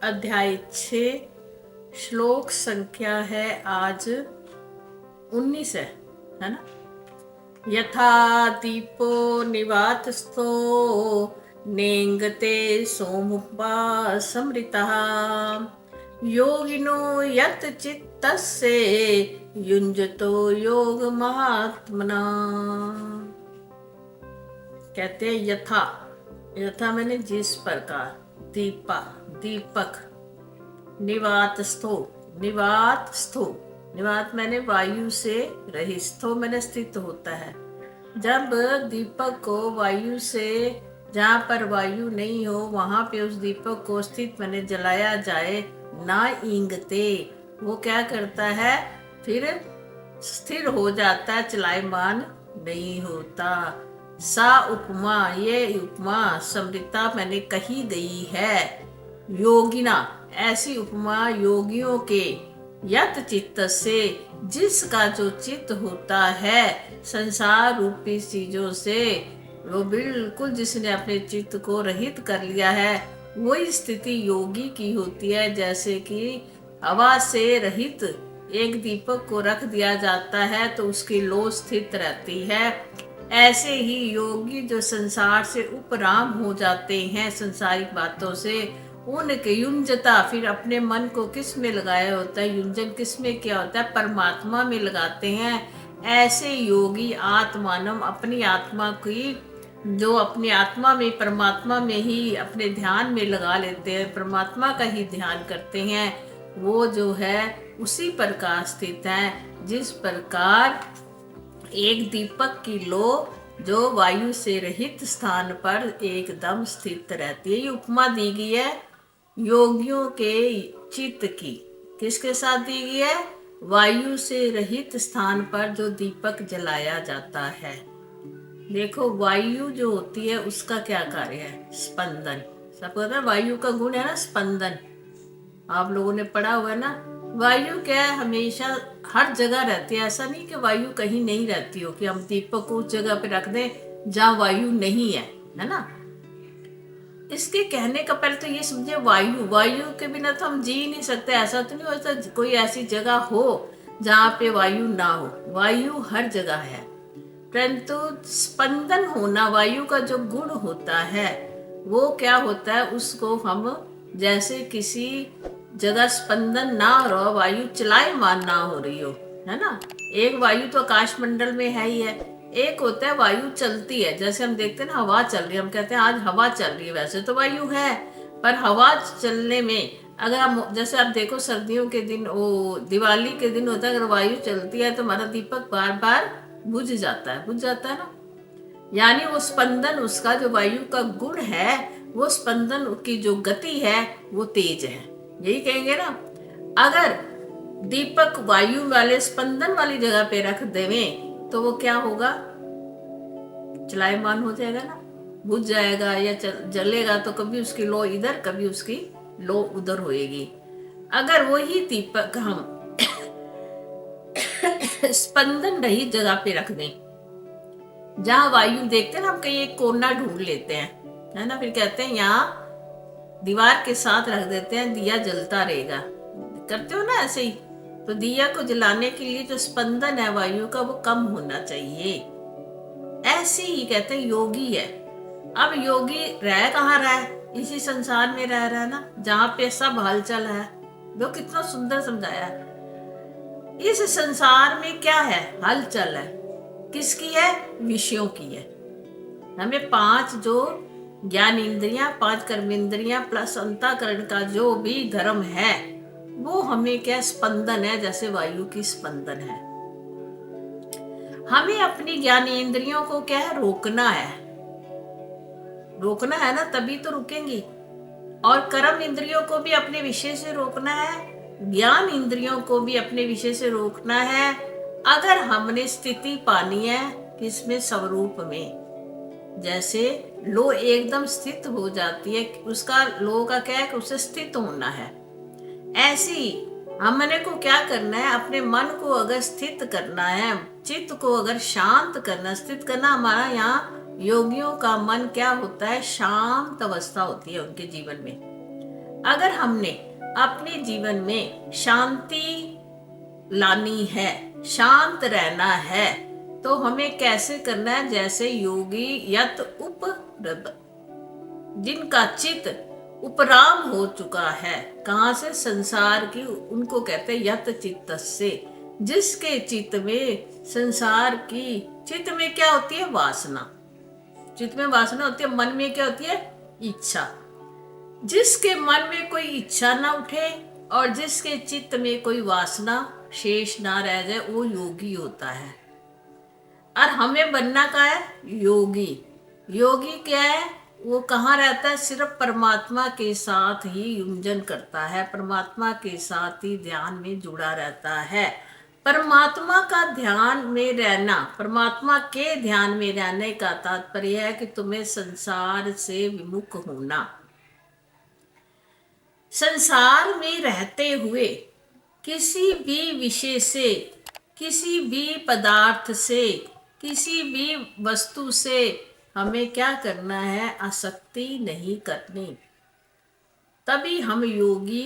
अध्याय 6 श्लोक संख्या है आज 19 है ना। यथा दीपो निवातस्थो नेंगते सोमुपासमृतः योगिनो यत चित्तस्य युञ्जतो योग महात्मना। कहते हैं यथा, यथा मैंने जिस प्रकार, दीपक, निवातस्थो, निवात मैंने वायु से रहित, स्थो मैंने स्थित होता है। जब दीपक को वायु से, जहाँ पर वायु नहीं हो वहां पे उस दीपक को स्थित मैंने जलाया जाए, ना इंगते, वो क्या करता है, फिर स्थिर हो जाता है, चलायमान नहीं होता। सा उपमा, ये उपमा समृता मैंने कही गई है। योगिना, ऐसी उपमा योगियों के, यत चित्त से, जिसका जो चित्त होता है संसार रूपी चीजों से, वो बिल्कुल जिसने अपने चित्त को रहित कर लिया है, वही स्थिति योगी की होती है। जैसे कि हवा से रहित एक दीपक को रख दिया जाता है तो उसकी लो स्थित रहती है, ऐसे ही योगी जो संसार से उपराम हो जाते हैं संसारिक बातों से, उनके युंजता, फिर अपने मन को किस में लगाया होता है, युंजन किस में किया होता है, परमात्मा में लगाते हैं। ऐसे योगी आत्मानम, अपनी आत्मा की, जो अपनी आत्मा में, परमात्मा में ही अपने ध्यान में लगा लेते हैं, परमात्मा का ही ध्यान करते हैं, वो जो है उसी प्रकार स्थित है जिस प्रकार एक दीपक की लो जो वायु से रहित स्थान पर एकदम स्थित रहती है। ये उपमा दी गई है योगियों के चित्त की। किसके साथ दी गई है? वायु से रहित स्थान पर जो दीपक जलाया जाता है। देखो, वायु जो होती है उसका क्या कार्य है? स्पंदन। सबको पता है वायु का गुण है ना, स्पंदन। आप लोगों ने पढ़ा हुआ है ना। वायु क्या है, हमेशा हर जगह रहती है। ऐसा नहीं कि वायु कहीं नहीं रहती हो, कि हम दीपक को उस जगह पे रख दें जहाँ वायु नहीं है ना। इसके कहने का पहले तो ये समझे, वायु के बिना तो हम जी नहीं सकते। ऐसा तो नहीं होता कोई ऐसी जगह हो जहाँ पे वायु ना हो। वायु हर जगह है, परंतु स्पंदन होना वायु का जो गुण होता है वो क्या होता है, उसको हम जैसे किसी जगह स्पंदन ना हो रहा, वायु चलायमान ना हो रही हो, है ना। एक वायु तो आकाश मंडल में है ही है, एक होता है वायु चलती है। जैसे हम देखते हैं ना, हवा चल रही है, हम कहते हैं आज हवा चल रही है, वैसे तो वायु है, पर हवा चलने में अगर हम, जैसे आप देखो सर्दियों के दिन, वो दिवाली के दिन होता है, अगर वायु चलती है तो हमारा दीपक बार बार बुझ जाता है ना। यानी वो स्पंदन, उसका जो वायु का गुण है, वो स्पंदन की जो गति है वो तेज है, यही कहेंगे ना। अगर दीपक वायु वाले स्पंदन वाली जगह पे रख देवें तो वो क्या होगा, चलायमान हो जाएगा ना, बुझ जाएगा या जलेगा, तो कभी उसकी लो इधर, कभी उसकी लो उधर होएगी। अगर वही दीपक हम स्पंदन रही जगह पे रख दें, जहाँ वायु देखते हैं ना, हम कहीं एक कोना ढूंढ लेते हैं, है ना, फिर कहते हैं यहाँ दीवार के साथ रख देते हैं, दिया जलता रहेगा, करते हो ना ऐसे ही। तो दिया को जलाने के लिए जो स्पंदन है वायु का वो कम होना चाहिए। ऐसे ही कहते हैं योगी है। अब योगी रह कहाँ रहा है? इसी संसार में रह रहा है ना, जहाँ पे सब हलचल है। वो कितना सुंदर समझाया है। इस संसार में क्या है? हलचल है। किसकी है? विषयों की है। हमें 5 जो ज्ञान इंद्रियां, 5 कर्मेंद्रियां प्लस अंतःकरण का जो भी धर्म है, वो हमें क्या स्पंदन है, जैसे वायु की स्पंदन है। हमें अपनी ज्ञान इंद्रियों को क्या है? रोकना है ना, तभी तो रुकेंगी। और कर्म इंद्रियों को भी अपने विषय से रोकना है, ज्ञान इंद्रियों को भी अपने विषय से रोकना है। अगर हमने स्थिति पानी है किसमें? स्वरूप में। जैसे लो एकदम स्थित हो जाती है, उसका लो का क्या है कि उसे स्थित होना है। ऐसी हमने को क्या करना है, अपने मन को अगर स्थित करना है, चित्त को अगर शांत करना, स्थित करना, हमारा यहाँ योगियों का मन क्या होता है? शांत अवस्था होती है उनके जीवन में। अगर हमने अपने जीवन में शांति लानी है, शांत रहना है, तो हमें कैसे करना है? जैसे योगी यत उपरत, जिनका चित्त उपराम हो चुका है, कहाँ से? संसार की, उनको कहते हैं यत चित्तस्य, जिसके चित्त में संसार की, चित्त में क्या होती है? वासना। चित्त में वासना होती है, मन में क्या होती है? इच्छा। जिसके मन में कोई इच्छा ना उठे और जिसके चित्त में कोई वासना शेष ना रह जाए, वो योगी होता है। और हमें बनना क्या है? योगी। योगी क्या है? वो कहाँ रहता है? सिर्फ परमात्मा के साथ ही युंजन करता है, परमात्मा के साथ ही ध्यान में जुड़ा रहता है। परमात्मा का ध्यान में रहना, परमात्मा के ध्यान में रहने का तात्पर्य है कि तुम्हें संसार से विमुख होना। संसार में रहते हुए किसी भी विषय से, किसी भी पदार्थ से, किसी भी वस्तु से हमें क्या करना है? आसक्ति नहीं करनी। तभी हम योगी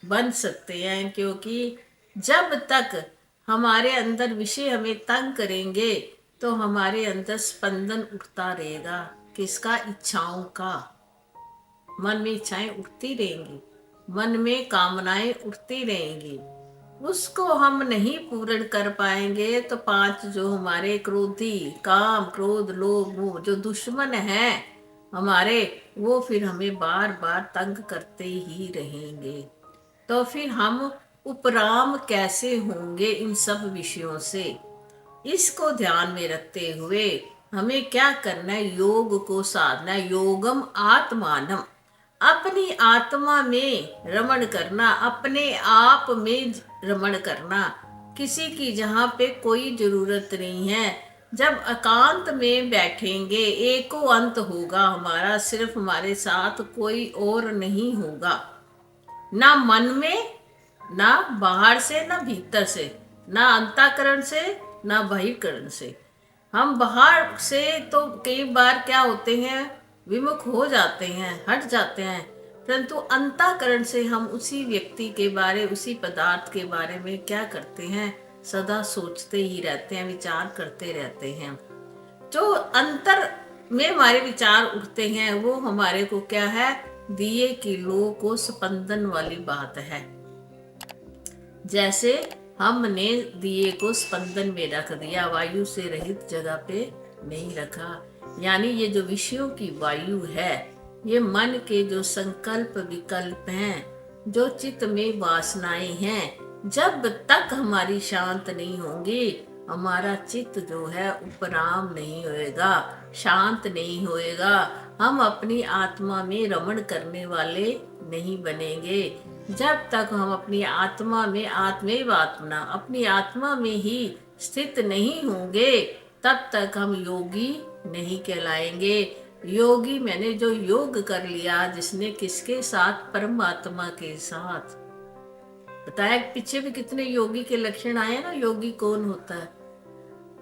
बन सकते हैं, क्योंकि जब तक हमारे अंदर विषय हमें तंग करेंगे तो हमारे अंदर स्पंदन उठता रहेगा। किसका? इच्छाओं का। मन में इच्छाएं उठती रहेंगी, मन में कामनाएं उठती रहेंगी, उसको हम नहीं पूर्ण कर पाएंगे तो पांच जो हमारे क्रोधी, काम, क्रोध, लोभ, मोह, जो दुश्मन हैं हमारे, वो फिर हमें बार बार तंग करते ही रहेंगे। तो फिर हम उपराम कैसे होंगे इन सब विषयों से? इसको ध्यान में रखते हुए हमें क्या करना है? योग को साधना। योगम आत्मानम, अपनी आत्मा में रमण करना, अपने आप में रमण करना, किसी की जहाँ पे कोई जरूरत नहीं है। जब एकांत में बैठेंगे, एको अंत होगा हमारा, सिर्फ हमारे साथ कोई और नहीं होगा, ना मन में, ना बाहर से, ना भीतर से, ना अंतःकरण से, ना बहिर्करण से। हम बाहर से तो कई बार क्या होते हैं? विमुख हो जाते हैं, हट जाते हैं, परंतु अंतःकरण से हम उसी व्यक्ति के बारे, उसी पदार्थ के बारे में क्या करते हैं? सदा सोचते ही रहते हैं, विचार करते रहते हैं। जो अंतर में हमारे विचार उठते हैं वो हमारे को क्या है? दिए की लो को स्पंदन वाली बात है। जैसे हमने दिए को स्पंदन में रख दिया, वायु से रहित जगह पे नहीं रखा। यानी ये जो विषयों की वायु है, ये मन के जो संकल्प विकल्प हैं, जो चित्त में वासनाएं हैं, जब तक हमारी शांत नहीं होंगी, हमारा चित्त जो है उपराम नहीं होएगा, शांत नहीं होएगा। हम अपनी आत्मा में रमण करने वाले नहीं बनेंगे। जब तक हम अपनी आत्मा में, आत्मेव आत्मना, अपनी आत्मा में ही स्थित नहीं होंगे, तब तक हम योगी नहीं कहलाएंगे। योगी मैंने जो योग कर लिया, जिसने किसके साथ? परमात्मा के साथ। बताया पीछे भी कितने योगी के लक्षण आए ना, योगी कौन होता है।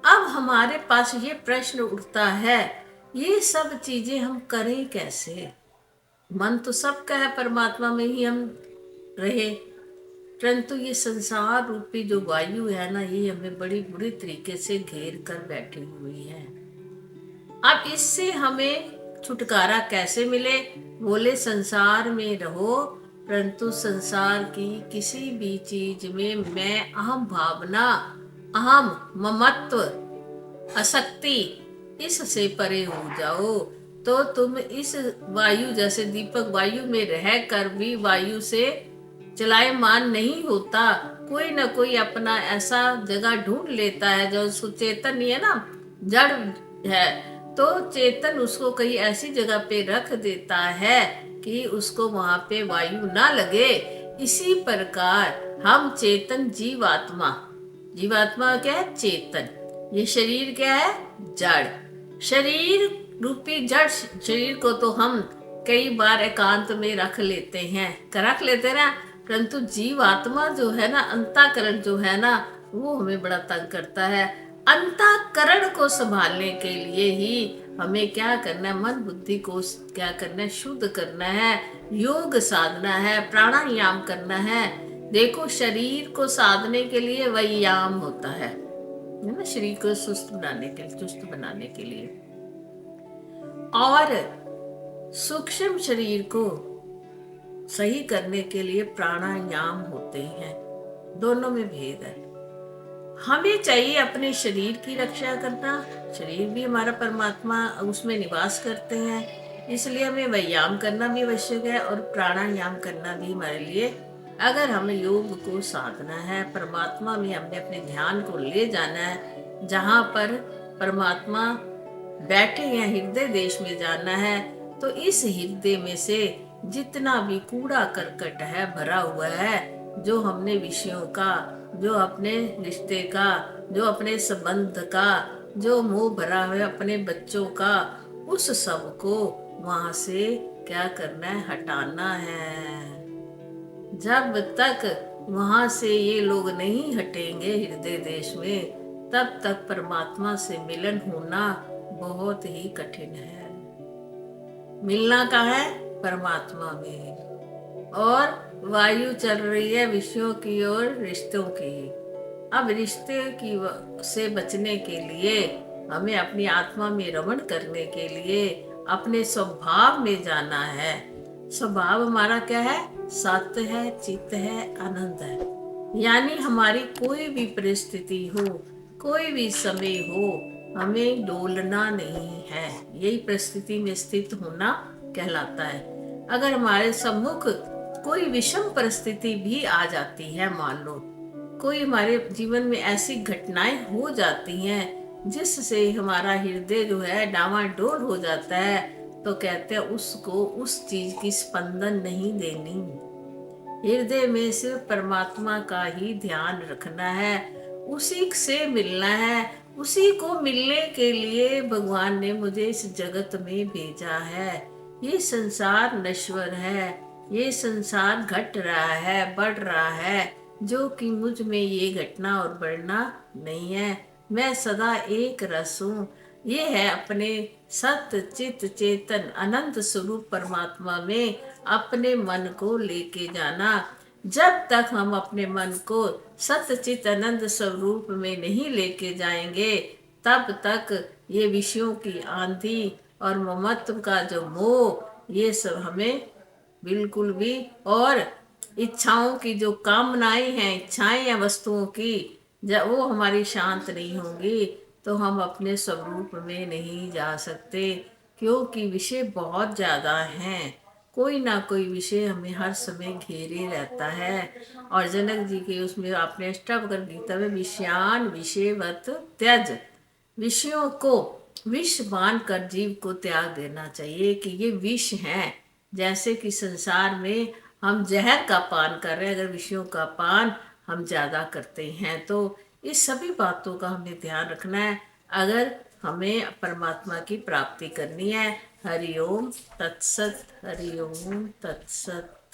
अब हमारे पास ये प्रश्न उठता है, ये सब चीजें हम करें कैसे? मन तो सबका है, परमात्मा में ही हम रहे, परंतु ये संसार रूपी जो वायु है ना, ये हमें बड़ी बुरी तरीके से घेर कर बैठी हुई है। अब इससे हमें छुटकारा कैसे मिले? बोले संसार में रहो, परंतु संसार की किसी भी चीज में मैं अहम भावना, अहम ममत्व, आसक्ति, इससे परे हो जाओ, तो तुम इस वायु जैसे दीपक वायु में रहकर भी वायु से चलायमान नहीं होता। कोई ना कोई अपना ऐसा जगह ढूंढ लेता है, जो सुचेतन है ना, जड़ है, तो चेतन उसको कहीं ऐसी जगह पे रख देता है कि उसको वहां पे वायु ना लगे। इसी प्रकार हम चेतन जीवात्मा, जीवात्मा क्या है? चेतन। ये शरीर क्या है? जड़। शरीर रूपी जड़ शरीर को तो हम कई बार एकांत में रख लेते हैं, रख लेते ना, परंतु जीवात्मा जो है ना, अंतःकरण जो है ना, वो हमें बड़ा तंग करता है। अंतःकरण को संभालने के लिए ही हमें क्या करना है, मन बुद्धि को क्या करना है, शुद्ध करना है, योग साधना है, प्राणायाम करना है। देखो शरीर को साधने के लिए व्यायाम होता है ना, शरीर को सुस्त बनाने के लिए, चुस्त बनाने के लिए। और सूक्ष्म शरीर को सही करने के लिए प्राणायाम होते हैं। दोनों में भेद है। हमें चाहिए अपने शरीर की रक्षा करना, शरीर भी हमारा परमात्मा उसमें निवास करते हैं, इसलिए हमें व्यायाम करना भी आवश्यक है और प्राणायाम करना भी हमारे लिए। अगर हमें योग को साधना है, परमात्मा में हमने अपने ध्यान को ले जाना है, जहाँ पर परमात्मा बैठे हैं हृदय देश में जाना है, तो इस हृदय में से जितना भी कूड़ा करकट है भरा हुआ है, जो हमने विषयों का, जो अपने रिश्ते का, जो अपने संबंध का, जो मोह भरा हुआ है अपने बच्चों का, उस सब को वहां से क्या करना है, हटाना है। जब तक वहां से ये लोग नहीं हटेंगे हृदय देश में, तब तक परमात्मा से मिलन होना बहुत ही कठिन है। मिलना कहाँ है, परमात्मा में। और वायु चल रही है विषयों की और रिश्तों की। अब रिश्ते की से बचने के लिए हमें अपनी आत्मा में रमण करने के लिए अपने स्वभाव में जाना है। स्वभाव हमारा क्या है, सत्य है, चित्त है, आनंद है। यानी हमारी कोई भी परिस्थिति हो, कोई भी समय हो, हमें डोलना नहीं है। यही परिस्थिति में स्थित होना कहलाता है। अगर हमारे सम्मुख कोई विषम परिस्थिति भी आ जाती है, मान लो कोई हमारे जीवन में ऐसी घटनाएं हो जाती हैं जिससे हमारा हृदय जो है डावाडोल हो जाता है, तो कहते हैं उसको उस चीज की स्पंदन नहीं देनी। हृदय में सिर्फ परमात्मा का ही ध्यान रखना है, उसी से मिलना है। उसी को मिलने के लिए भगवान ने मुझे इस जगत में भेजा है। ये संसार नश्वर है, ये संसार घट रहा है, बढ़ रहा है, जो कि मुझ में ये घटना और बढ़ना नहीं है। मैं सदा एक रस हूँ। ये है अपने सत्य चित चेतन अनंत स्वरूप परमात्मा में अपने मन को लेके जाना। जब तक हम अपने मन को सत्य चित अनंत स्वरूप में नहीं लेके जाएंगे, तब तक ये विषयों की आंधी और ममत्व का जो मोह, ये सब हमें बिल्कुल भी, और इच्छाओं की जो कामनाएं हैं, इच्छाएं हैं वस्तुओं की, जब वो हमारी शांत नहीं होंगी तो हम अपने स्वरूप में नहीं जा सकते। क्योंकि विषय बहुत ज़्यादा हैं, कोई ना कोई विषय हमें हर समय घेरे रहता है। और जनक जी के उसमें आपने अष्टावक्र गीता में विषयान विषयवत त्यज, विषयों को विष मान कर जीव को त्याग देना चाहिए कि ये विष हैं। जैसे कि संसार में हम जहर का पान कर रहे हैं, अगर विषयों का पान हम ज़्यादा करते हैं तो इस सभी बातों का हमें ध्यान रखना है अगर हमें परमात्मा की प्राप्ति करनी है। हरि ओम तत्सत, हरि ओम तत्सत।